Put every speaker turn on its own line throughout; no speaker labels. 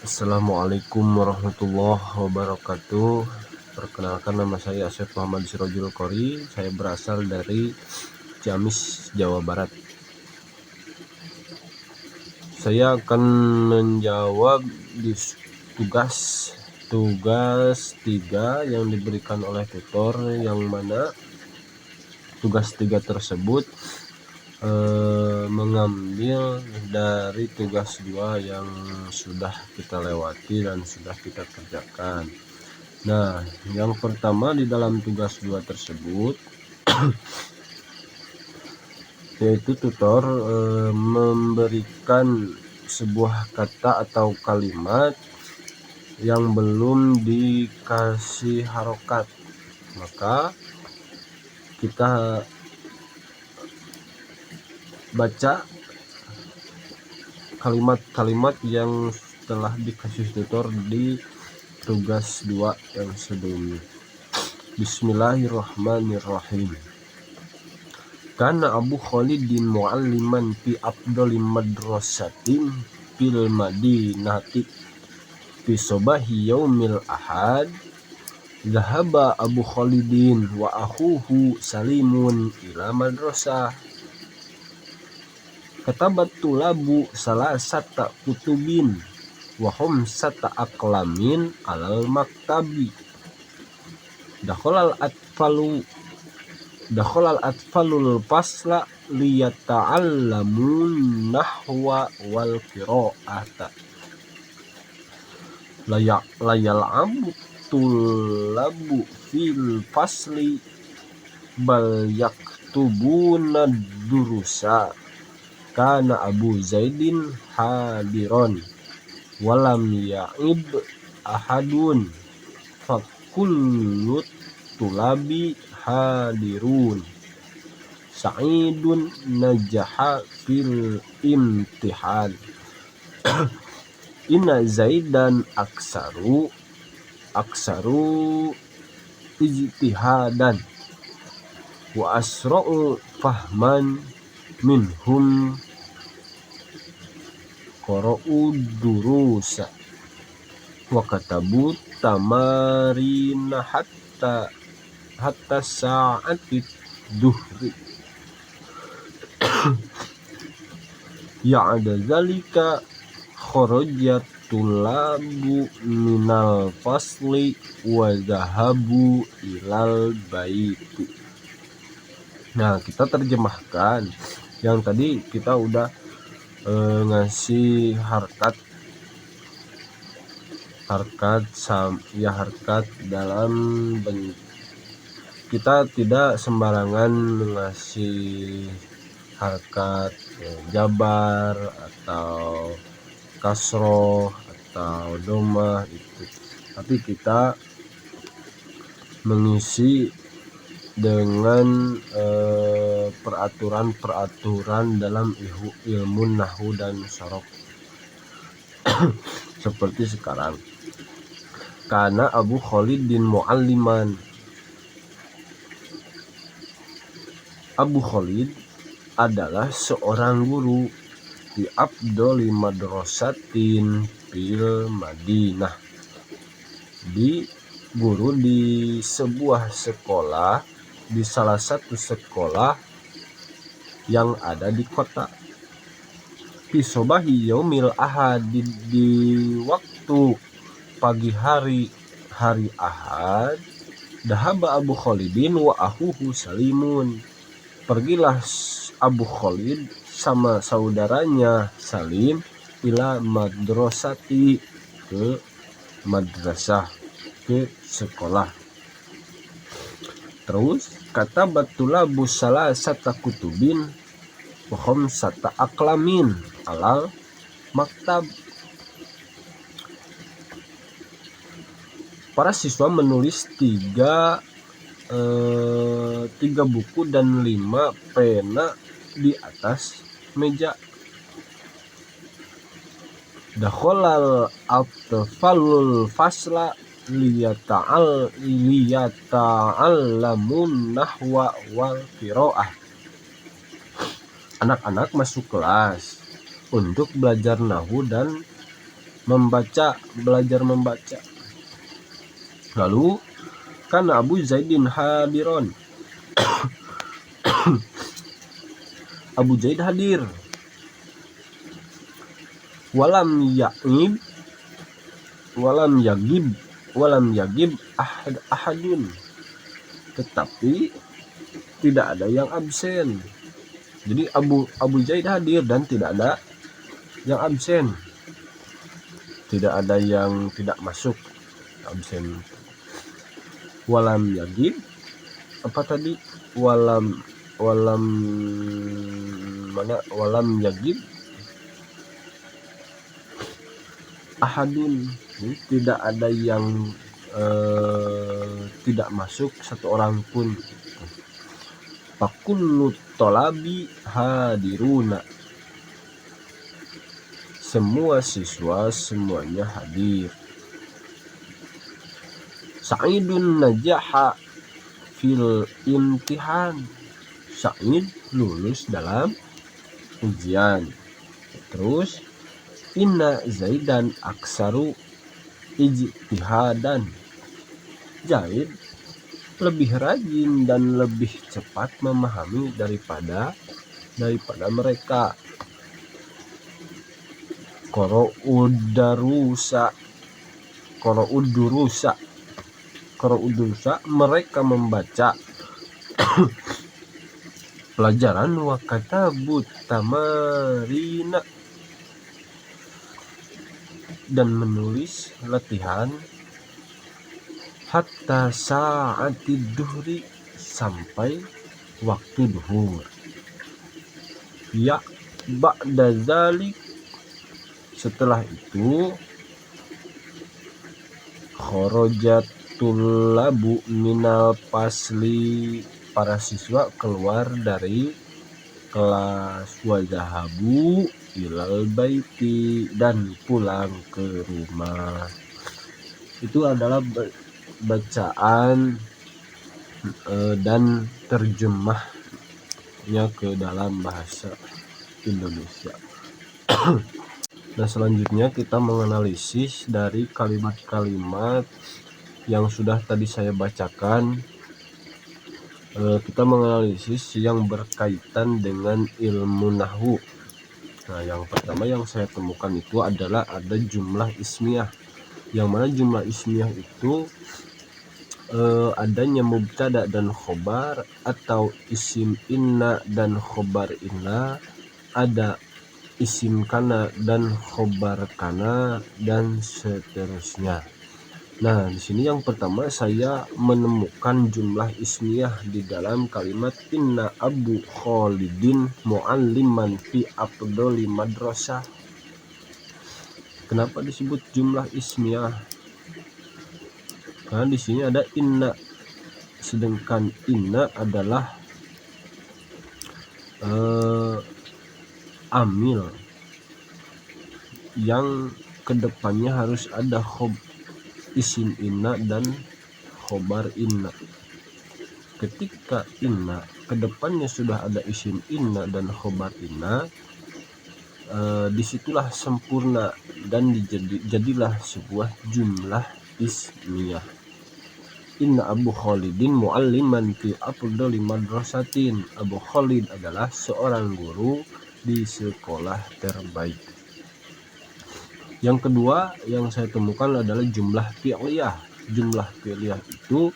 Assalamualaikum warahmatullahi wabarakatuh. Perkenalkan, nama saya Asep Muhammad Sirojul Qori. Saya berasal dari Ciamis, Jawa Barat. Saya akan menjawab di tugas 3 yang diberikan oleh tutor, yang mana tugas 3 tersebut mengambil dari tugas 2 yang sudah kita lewati dan sudah kita kerjakan. Nah, yang pertama di dalam tugas 2 tersebut yaitu tutor memberikan sebuah kata atau kalimat yang belum dikasih harokat. Maka kita baca kalimat-kalimat yang telah dikasih tutor di tugas 2 yang sebelumnya. Bismillahirrahmanirrahim. Kana Abu Khalidin mu'alliman fi afdali madrasatin fil madinati fi sobahi yaumil ahad. Zahaba Abu Khalidin wa akhuhu Salimun ila madrasah. Katabat tulabu salasata kutubin wa khamsata aqlamin alal maktabi. Dakhalal atfalul fasla liyata'allamun nahwa wal qira'ata. Layal'abu tulabu fil fasli bal yaktubuna durusa. Kana Abu Zaidin hadiron walam ya'ib ahadun fakullut tulabi hadirun. Sa'idun najaha fil imtihan. Inna Zaidan aksaru ijtihadan wa asra'u fahman minhum qara'u durusa wa katabu tamarina hatta sa'ati duhri. Ya'ada zalika kharajat tulabu minal fasli wa zahabu ilal baiti. Nah, kita terjemahkan. Yang tadi kita udah ngasih harkat dalam bentuk, kita tidak sembarangan ngasih harkat jabar atau kasroh atau domah itu, tapi kita mengisi dengan peraturan dalam ilmu nahwu dan sorof. Seperti sekarang, karena Abu Khalidin mu'alliman. Abu Khalid adalah seorang guru di afdoli madrasatin fil Madinah, di guru di sebuah sekolah, di salah satu sekolah yang ada di kota. Fi sobahi yaumil ahad, di waktu pagi hari Ahad. Dahaba Abu Khalidin wa akhuhu Salimun. Pergilah Abu Khalid sama saudaranya Salim ila madrasati, ke madrasah, ke sekolah. Terus kata batulabu salasata kutubin wa khamsata aqlamin alal maktab. Para siswa menulis tiga buku dan 5 pena di atas meja. Dakhalal atfalul fasla liyata'allamun nahwa wal qira'ah. Anak-anak masuk kelas untuk belajar nahwu dan membaca, belajar membaca. Lalu karena Abu Zaidin hadiron, Abu Zaid hadir. Walam yagib ahadun, tetapi tidak ada yang absen. Jadi Abu Zaid hadir dan tidak ada yang absen, tidak ada yang tidak masuk, absen. Walam yagib, apa tadi, walam yagib ahadun, tidak ada yang tidak masuk satu orang pun. Fakullu tolabi hadiruna, semua siswa semuanya hadir. Sa'idun najaha fil imtihan, Sa'id lulus dalam ujian. Terus inna Zaidan aksaru ijtihadan, Zaid lebih rajin dan lebih cepat memahami daripada mereka. Qara'udurusa, mereka membaca pelajaran, wa katabut tamarina, dan menulis latihan, hatta sa'atid duhri, sampai waktu duhur. Ya ba'da zalik, setelah itu kharajat tullabu minal fasli, para siswa keluar dari kelas, wa zahabu ilal baiti, dan pulang ke rumah. Itu adalah bacaan dan terjemahnya ke dalam bahasa Indonesia. Nah, selanjutnya kita menganalisis dari kalimat-kalimat yang sudah tadi saya bacakan. Kita menganalisis yang berkaitan dengan ilmu nahwu. Nah, yang pertama yang saya temukan itu adalah ada jumlah ismiyah, yang mana jumlah ismiyah itu adanya mubtada dan khobar, atau isim inna dan khobar inna, ada isim kana dan khobar kana, dan seterusnya. Nah, di sini yang pertama saya menemukan jumlah ismiyah di dalam kalimat inna Abu Khalidin mu'alliman fi afdoli madrasah. Kenapa disebut jumlah ismiyah? Karena di sini ada inna, sedangkan inna adalah amil yang kedepannya harus ada isim inna dan khobar inna. Ketika inna kedepannya sudah ada isim inna dan khobar inna, disitulah sempurna dan jadilah sebuah jumlah ismiyah. Inna Abu Khalidin mu'alliman fi afdali madrasatin, Abu Khalid adalah seorang guru di sekolah terbaik. Yang kedua yang saya temukan adalah jumlah fi'liyah. Jumlah fi'liyah itu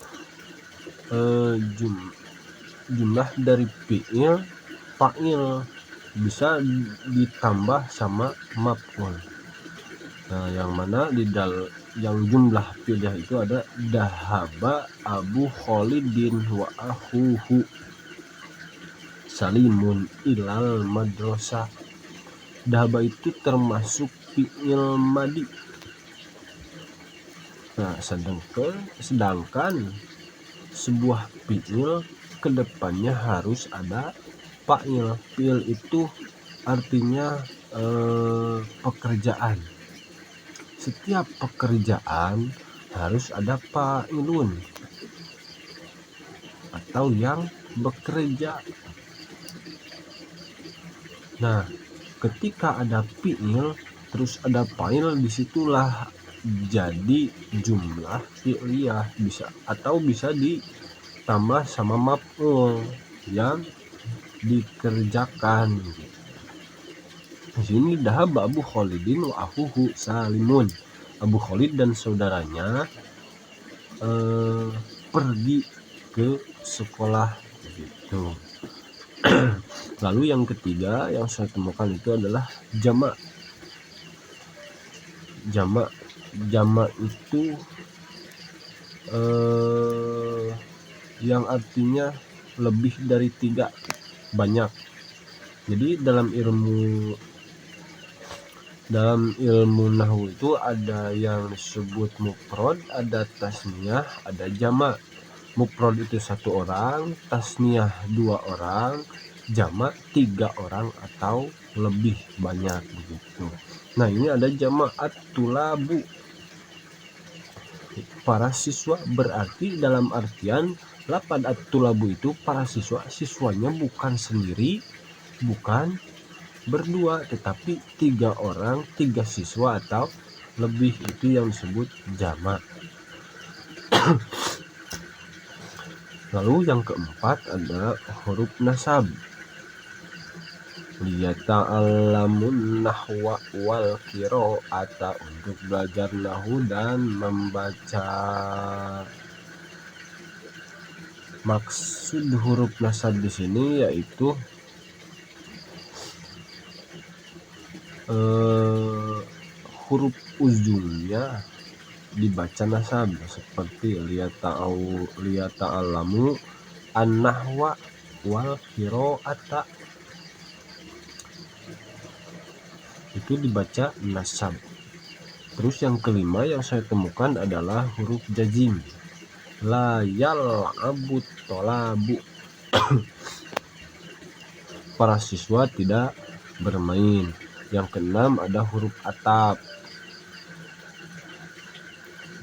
jumlah dari fi'il, fa'il, bisa ditambah sama maf'ul. Nah, yang mana yang jumlah fi'liyah itu ada dahaba Abu Khalidin wa akhuhu Salimun ilal madrasah. Dahaba itu termasuk fi'il madi. Nah, sedangkan sebuah fi'il kedepannya harus ada fa'il. Fi'il itu artinya pekerjaan. Setiap pekerjaan harus ada fa'ilun atau yang bekerja. Nah, ketika ada fi'il terus ada fa'il, disitulah jadi jumlah fi'liyah, bisa ditambah sama maf'ul yang dikerjakan. Di sini dahaba Abu Khalidin wa akhuhu Salimun. Abu Khalid dan saudaranya pergi ke sekolah gitu. Lalu yang ketiga yang saya temukan itu adalah jamak. Jamak itu yang artinya lebih dari 3, banyak. Jadi dalam ilmu nahwu itu ada yang disebut mufrad, ada tasniyah, ada jamak. Mufrad itu 1 orang, tasniyah 2 orang, jamak 3 orang atau lebih banyak begitu. Nah, ini ada jamak at-tulabu, para siswa, berarti dalam artian lafaz at-tulabu itu para siswa, siswanya bukan sendiri, bukan berdua, tetapi 3 orang, 3 siswa atau lebih, itu yang disebut jamak. Lalu yang keempat adalah huruf nasab. Liyata'allamun nahwa wal qira'ata, untuk belajar nahwu dan membaca. Maksud huruf nasab di sini yaitu huruf ujungnya dibaca nasab, seperti liyata'allamu an-nahwa wal qira'ata, itu dibaca nasab. Terus yang kelima yang saya temukan adalah huruf jazim. La yal'abu tolabu, para siswa tidak bermain. Yang keenam ada huruf atap,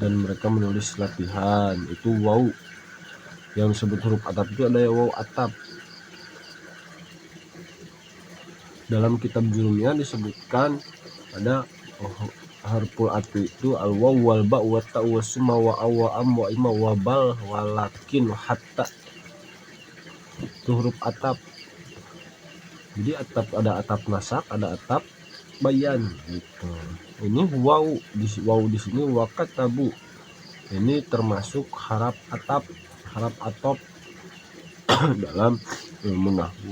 dan mereka menulis latihan, itu waw. Yang disebut huruf atap itu ada waw atap. Dalam kitab Julumiyah disebutkan ada harful atfi itu al waw wal ba wa ta wa summa wa aw am wa ima wa bal walakin hatta, itu huruf atap. Jadi atap ada atap nasak, ada atap bayan gitu. Ini waw di sini wakatabu, ini termasuk harap atop dalam ilmu nahwu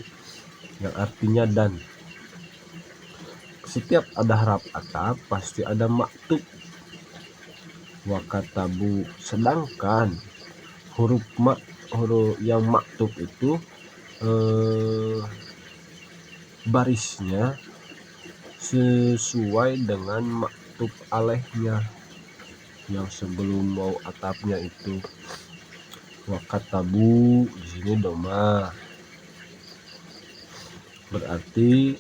yang artinya dan. Setiap ada harap atap pasti ada maktub, wakatabu. Sedangkan huruf yang maktub itu barisnya sesuai dengan maktub alaihnya yang sebelum waw atapnya itu. Wakatabu di sini doma, berarti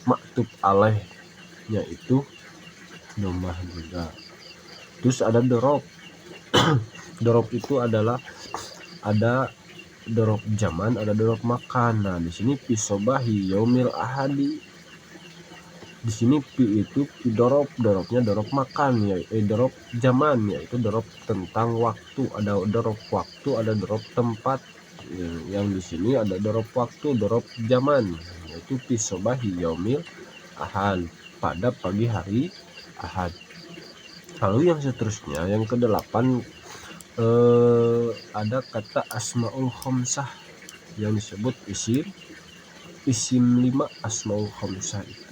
maktub alaihnya itu domah juga. Terus ada dorob. Dorob itu adalah ada dorob zaman, ada dorob makan. Nah, di sini pisobahi yaumil ahadi. Di sini pi itu pi dorobnya dorob makan, ya dorob zaman, yaitu dorob tentang waktu. Ada dorob waktu, ada dorob tempat. Yang di sini ada dorob waktu, dorob zaman, yaitu pisobahi yaumil ahad, pada pagi hari ahad. Lalu yang seterusnya yang ke-8 ada kata asmaul khamsah yang disebut isim 5 asmaul khamsah itu.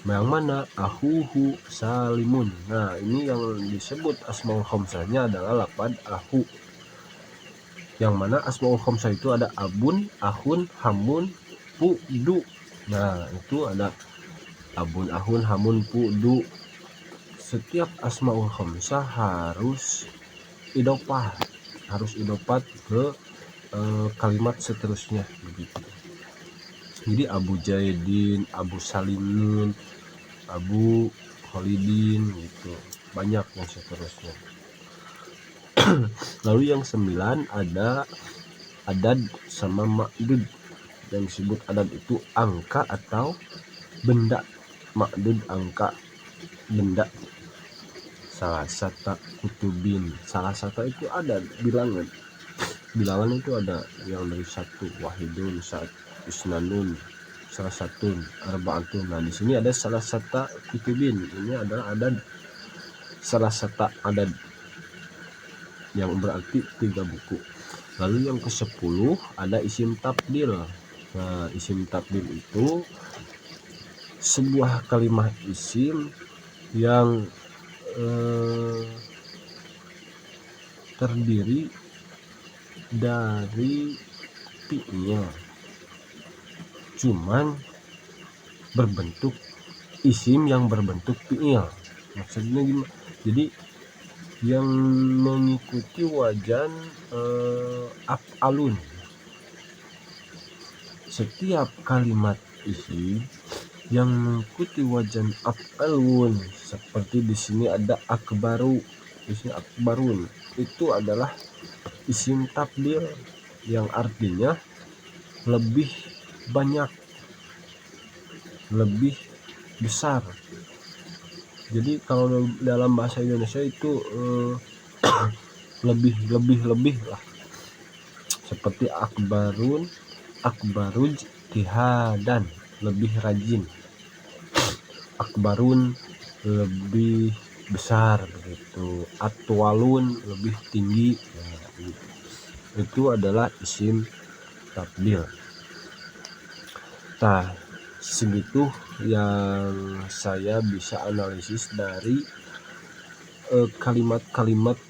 Yang mana ahuhu salimun. Nah, ini yang disebut asmaul khamsahnya adalah lafaz ahu. Yang mana asmaul khamsah itu ada abun, ahun, hamun, pudu. Nah, itu ada abun, ahun, hamun, pudu. Setiap asmaul khamsah harus idofah, harus idofat ke kalimat seterusnya begitu. Jadi Abu Jaidin, Abu Salimin, Abu Khalidin gitu, banyak yang seterusnya. Lalu yang 9 ada adad sama ma'dud. Yang disebut adad itu angka atau benda. Ma'dud angka, benda. Salasata kutubin, salasata itu ada bilangan. Bilangan itu ada yang dari satu, wahidun, isnanun, salasatun, arbaatun. Nah di sini ada salasata kutubin, ini adalah adad salasata adad yang berarti 3 buku. Lalu yang ke-10 ada isim tabdil. Nah isim tabdil itu sebuah kalimat isim yang terdiri dari fi'il, cuman berbentuk isim yang berbentuk fi'il. Maksudnya gimana? Jadi yang mengikuti wajan af'alun. Setiap kalimat isim yang mengikuti wajan af'alun, seperti di sini ada akbaru, di sini akbarun, itu adalah isim tabdil yang artinya lebih banyak, lebih besar. Jadi kalau dalam bahasa Indonesia itu lebih lah, seperti akbaruj tihadan, lebih rajin. Akbarun lebih besar begitu, atwalun lebih tinggi. Nah, itu adalah isim tabdil. Nah segitu yang saya bisa analisis dari kalimat-kalimat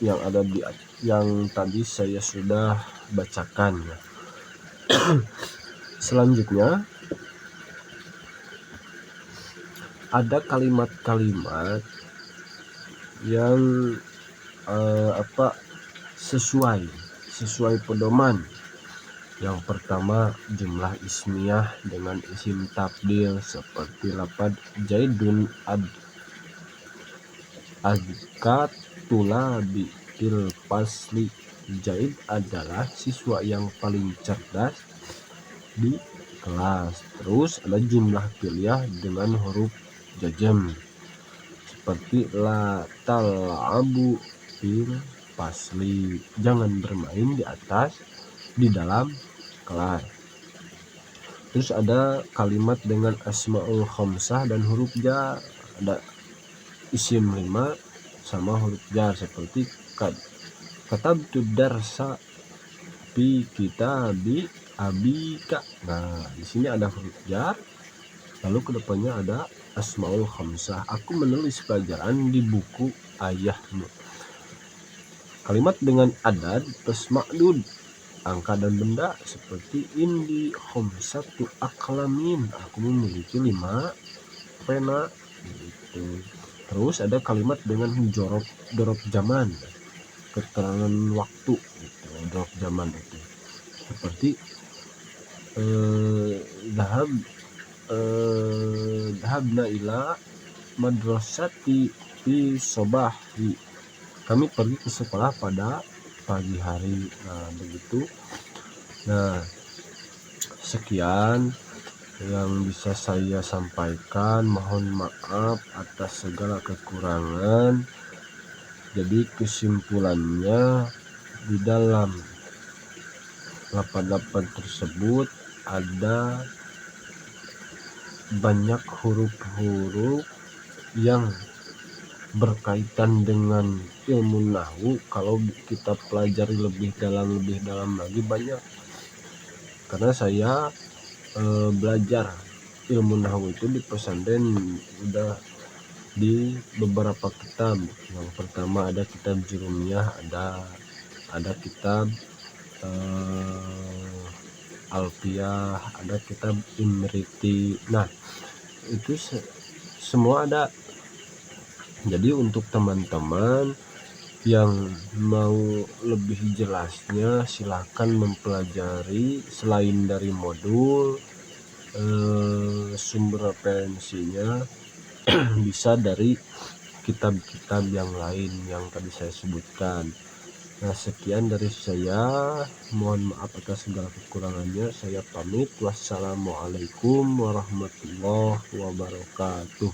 yang ada yang tadi saya sudah bacakan. Selanjutnya ada kalimat-kalimat yang sesuai pedoman. Yang pertama jumlah ismiyah dengan isim tabdil seperti lapad Zaidun azka tulabi til pasli. Zaid adalah siswa yang paling cerdas di kelas. Terus ada jumlah fi'liyah dengan huruf jazm seperti la tal'abu fil pasli, jangan bermain di dalam kelas. Terus ada kalimat dengan asmaul khamsah dan huruf jar, ada isim 5 sama huruf jar seperti katabtu darsa fi kitabi abika. Nah di sini ada huruf jar, lalu kedepannya ada asmaul khamsah, aku menulis pelajaran di buku ayahmu. Kalimat dengan adad plus ma'dud, angka dan benda seperti indi khamsatu aqlamin, aku memiliki 5 pena gitu. Terus ada kalimat dengan dorob zaman, keterangan waktu gitu. Dorob zaman itu seperti dhahabna ila madrasati fi sobahi, kami pergi ke sekolah pada pagi hari. Nah begitu. Nah sekian yang bisa saya sampaikan, mohon maaf atas segala kekurangan. Jadi kesimpulannya, di dalam lapan tersebut ada banyak huruf-huruf yang berkaitan dengan ilmu nahwu. Kalau kita pelajari lebih dalam lagi banyak, karena saya belajar ilmu nahwu itu di pesantren udah di beberapa kitab. Yang pertama ada kitab Jurumiyah, ada kitab Alfiyah, ada kitab Imriti. Nah itu semua ada. Jadi untuk teman-teman yang mau lebih jelasnya silahkan mempelajari selain dari modul, sumber referensinya bisa dari kitab-kitab yang lain yang tadi saya sebutkan. Nah, sekian dari saya. Mohon maaf atas segala kekurangannya. Saya pamit. Wassalamualaikum warahmatullahi wabarakatuh.